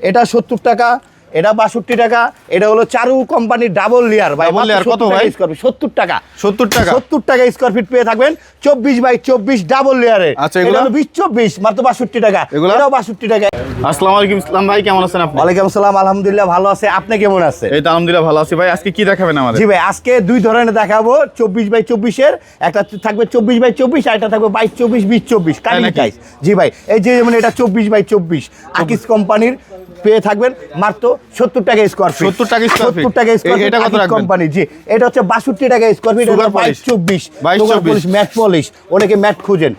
এটা 70 টাকা, এটা 62 টাকা, এটা হলো চারু কোম্পানির ডাবল লেয়ার ভাই। ডাবল লেয়ার কত ভাই? 70 টাকা। 70 টাকা 70 টাকা স্কয়ার ফিট পেয়ে থাকবেন 24x24 ডাবল লেয়ারে। আচ্ছা, এটা হলো 20-24 মাত্র 62 টাকা। এটাও 62 টাকা। আসসালামু আলাইকুম ইসলাম ভাই, কেমন আছেন আপনি? ওয়ালাইকুম আসসালাম, আলহামদুলিল্লাহ ভালো আছে, আপনি কেমন আছেন? এই তো আলহামদুলিল্লাহ ভালো আছি ভাই। আজকে কি দেখাবেন আমাদের? জি ভাই, আজকে দুই ধরনের দেখাবো। 24x24 এর একটা থাকবে 24x24, আর একটা থাকবে 22-24 20-24 কাটিং টাইস। জি ভাই, এই যে যেমন এটা 24x24 আকিস কোম্পানির পেয়ে থাকবেন মাত্র 70 টাকা স্কয়ার ফিট। 70 টাকা স্কয়ার ফিট। 70 টাকা স্কয়ার ফিট। এটা কত রাখবেন? কোম্পানি জি, এটা হচ্ছে 62 টাকা স্কয়ার ফিট। এটা 22-24 ম্যাট পলিশ, অনেকে ম্যাট খুঁজেন,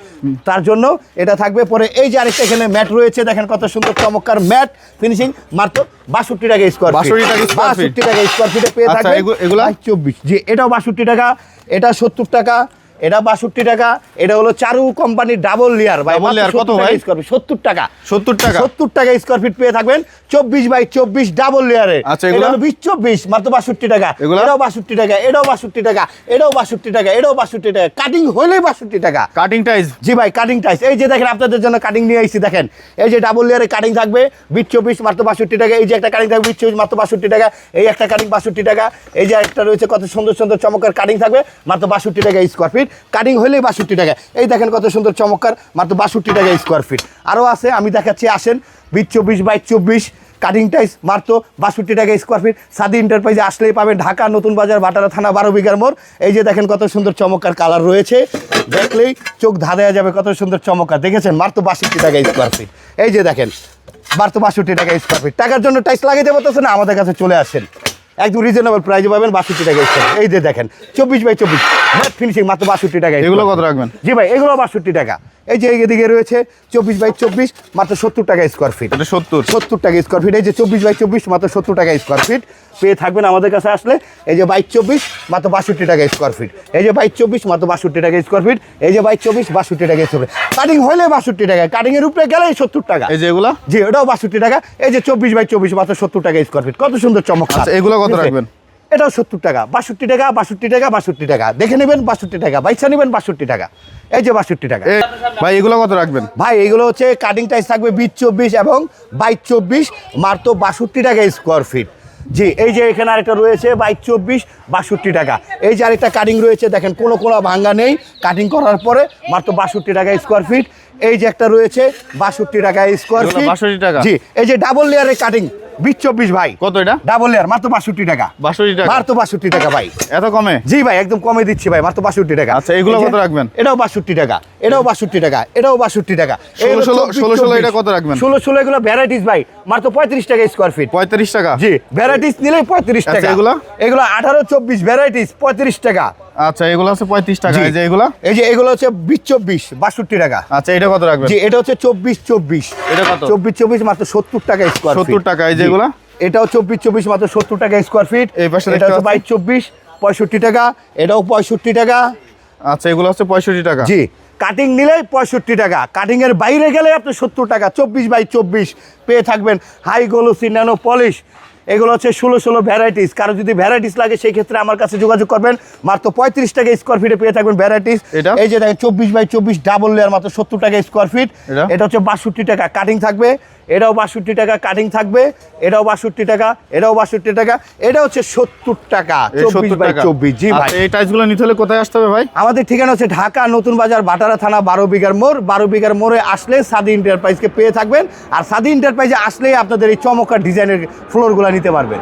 তার জন্য এটা থাকবে। পরে এই যে আরেকটা এখানে ম্যাট রয়েছে, দেখেন কত সুন্দর চমৎকার ম্যাট ফিনিশিং, মাত্র 62 টাকা স্কয়ার ফিট। 62 টাকা স্কয়ার ফিট। 62 টাকা স্কয়ার ফিটে পেয়ে আচ্ছা, থাকবেন। এগুলা 24 জি, এটাও 62 টাকা, এটা 70 টাকা, এটা 62 টাকা। এটা হলো চারু কোম্পানির ডাবল লেয়ার ভাই। ডাবল লেয়ার কত ভাই? 70 টাকা। 70 টাকা 70 টাকা স্কয়ার ফিট পেয়ে থাকবেন 24x24 ডাবল লেয়ারে। আচ্ছা, এটা হলো 20-24 মাত্র 62 টাকা। এটাও 62 টাকা, এটাও 62 টাকা, এটাও 62 টাকা, এটাও 62 টাকা। কাটিং হলেই 62 টাকা। কাটিং টাইস। জি ভাই, কাটিং টাইস। এই যে দেখেন আপনাদের জন্য কাটিং নিয়ে আইছি, দেখেন এই যে ডাবল লেয়ারে কাটিং থাকবে 20-24 মাত্র 62 টাকা। এই যে একটা কাটিং থাকবে 20-24 মাত্র 62 টাকা। এই একটা কাটিং 62 টাকা। এই যে একটা রয়েছে কত সুন্দর সুন্দর চমৎকার কাটিং থাকবে মাত্র 62 টাকা স্কয়ার ফিট। কাটিং হলেই 62 টাকা। এই দেখেন কত সুন্দর চমৎকার, মাত্র 62 টাকা স্কয়ার ফিট। আরও আছে, আমি দেখাচ্ছি, আসেন। 20-24x24 কাটিং টাইস মাত্র 62 টাকা স্কয়ার ফিট। সাদি এন্টারপ্রাইজে আসলেই পাবেন, ঢাকা নতুন বাজার, বাটারা থানা, 12 বিঘার মোড়। এই যে দেখেন কত সুন্দর চমৎকার কালার রয়েছে, দেখলেই চোখ ধাঁধায়া যাবে, কত সুন্দর চমৎকার। দেখেছেন মাত্র 62 টাকা স্কয়ার ফিট। এই যে দেখেন মাত্র 62 টাকা স্কয়ার ফিট। টাকার জন্য টাইস লাগাইতে পারতেছে না, আমাদের কাছে চলে আসেন, একদম রিজনেবল প্রাইসে পাবেন 62 টাকা স্কয়ার। এই যে দেখেন 24x24 ম্যাট ফিনিশিং মাত্র 62 টাকা। এগুলো কত রাখবেন? জি ভাই, এগুলো 62 টাকা। এই যে এদিকে রয়েছে 24x24 মাত্র 70 টাকা স্কয়ার ফিট। এটা 70 টাকা স্কয়ার ফিট। এই যে 24x24 মাত্র 70 টাকা স্কয়ার ফিট পেয়ে থাকবেন আমাদের কাছে আসলে। এই যে 22-24 মাত্র 62 টাকা স্কয়ার ফিট। এই যে 22-24 মাত্র 62 টাকা স্কয়ার ফিট। এই যে 22-24 62 টাকা স্কয়ার ফিট। কাটিং হলে 62 টাকা, কাটিং এর উপরে গেলে 70 টাকা। এই যে এগুলা জি, ওটাও 62 টাকা। এই যে 24x24 মাত্র 70 টাকা স্কয়ার ফিট। কত সুন্দর চমৎকার। আচ্ছা, এগুলো কত রাখবেন? এটাও 70 টাকা, 62 টাকা, 62 টাকা, 62 টাকা। দেখে নেবেন 62 টাকা, বাইসা নেবেন 62 টাকা। এই যে 62 টাকা। ভাই এগুলো কত রাখবেন? ভাই এগুলো হচ্ছে কাটিং টাইস থাকবে 20-24 এবং 22-24 মাত্র 62 টাকা স্কয়ার ফিট। জি, এই যে এখানে আরেকটা রয়েছে 22-24 62 টাকা। এই যে আরেকটা কাটিং রয়েছে, দেখেন কোনো ভাঙ্গা নেই, কাটিং করার পরে মাত্র 62 টাকা স্কয়ার ফিট। এই যে একটা রয়েছে 62 টাকা স্কয়ার ফিট। 62 টাকা। জি, এই যে ডাবল লেয়ারের কাটিং 20-24 ভাই। কত এটা? ডাবল লেয়ার মাত্র 62 টাকা। 62 টাকা মাত্র 62 টাকা ভাই। এত কমে? জি ভাই, একদম কমে দিচ্ছি ভাই, মাত্র 62 টাকা। আচ্ছা, এগুলো কত রাখবেন? এটাও 62 টাকা, এটাও 62 টাকা, এটাও 62 টাকা। 16 এটা কত রাখবেন? 16 এগুলো ভ্যারাইটিস ভাই, মাত্র 35 টাকা স্কয়ার ফিট। 35 টাকা। জি, ভ্যারাইটিস নিলে 35 টাকা। এগুলো 18-24 ভ্যারাইটিস 35 টাকা। আচ্ছা, এগুলো হচ্ছে 35 টাকা। এই যে এগুলো, এই যে এগুলো হচ্ছে 20-24 62 টাকা। আচ্ছা, এটা কত রাখবেন? জি, এটা হচ্ছে 24-24। এটা কত? 24-24 মাত্র 70 টাকা স্কয়ার ফিট। 70 টাকা। এই যে এগুলো, এটাও 24-24 মাত্র 70 টাকা স্কয়ার ফিট। এই পাশে এটা হচ্ছে 22-24 65 টাকা। এটাও 65 টাকা। আচ্ছা, এগুলো হচ্ছে 65 টাকা। জি, কাটিং নিলেই 65 টাকা, কাটিং এর বাইরে গেলে আপনি 70 টাকা। 24x24 পেয়ে থাকবেন হাই গ্লোসি ন্যানো পলিশ। এগুলো হচ্ছে 16 ভ্যারাইটিস। কারো যদি ভ্যারাইটিস লাগে সেই ক্ষেত্রে আমার কাছে যোগাযোগ করবেন। মাত্র 35 টাকা স্কয়ার ফিটে পেয়ে থাকবেন ভ্যারাইটিস। এই যে দেখেন 24x24 ডাবল লেয়ার মাত্র 70 টাকা স্কয়ার ফিট। এটা হচ্ছে 62 টাকা কাটিং থাকবে। এটাও 62 টাকা কাটিং থাকবে। এটাও 62 টাকা, এটাও 62 টাকা। এটা হচ্ছে 70 টাকা 24x24। জি ভাই, এই টাইলসগুলো নিতে হলে কোথায় আসতে হবে ভাই? আমাদের ঠিকানা হচ্ছে ঢাকা নতুন বাজার, বাটারা থানা, 12 বিঘার মোড়। 12 বিঘার মোড়ে আসলে সাদি এন্টারপ্রাইজকে পেয়ে থাকবেন। আর সাদি এন্টারপ্রাইজে আসলেই আপনাদের এই চমৎকার ডিজাইনের ফ্লোরগুলো নিতে পারবেন।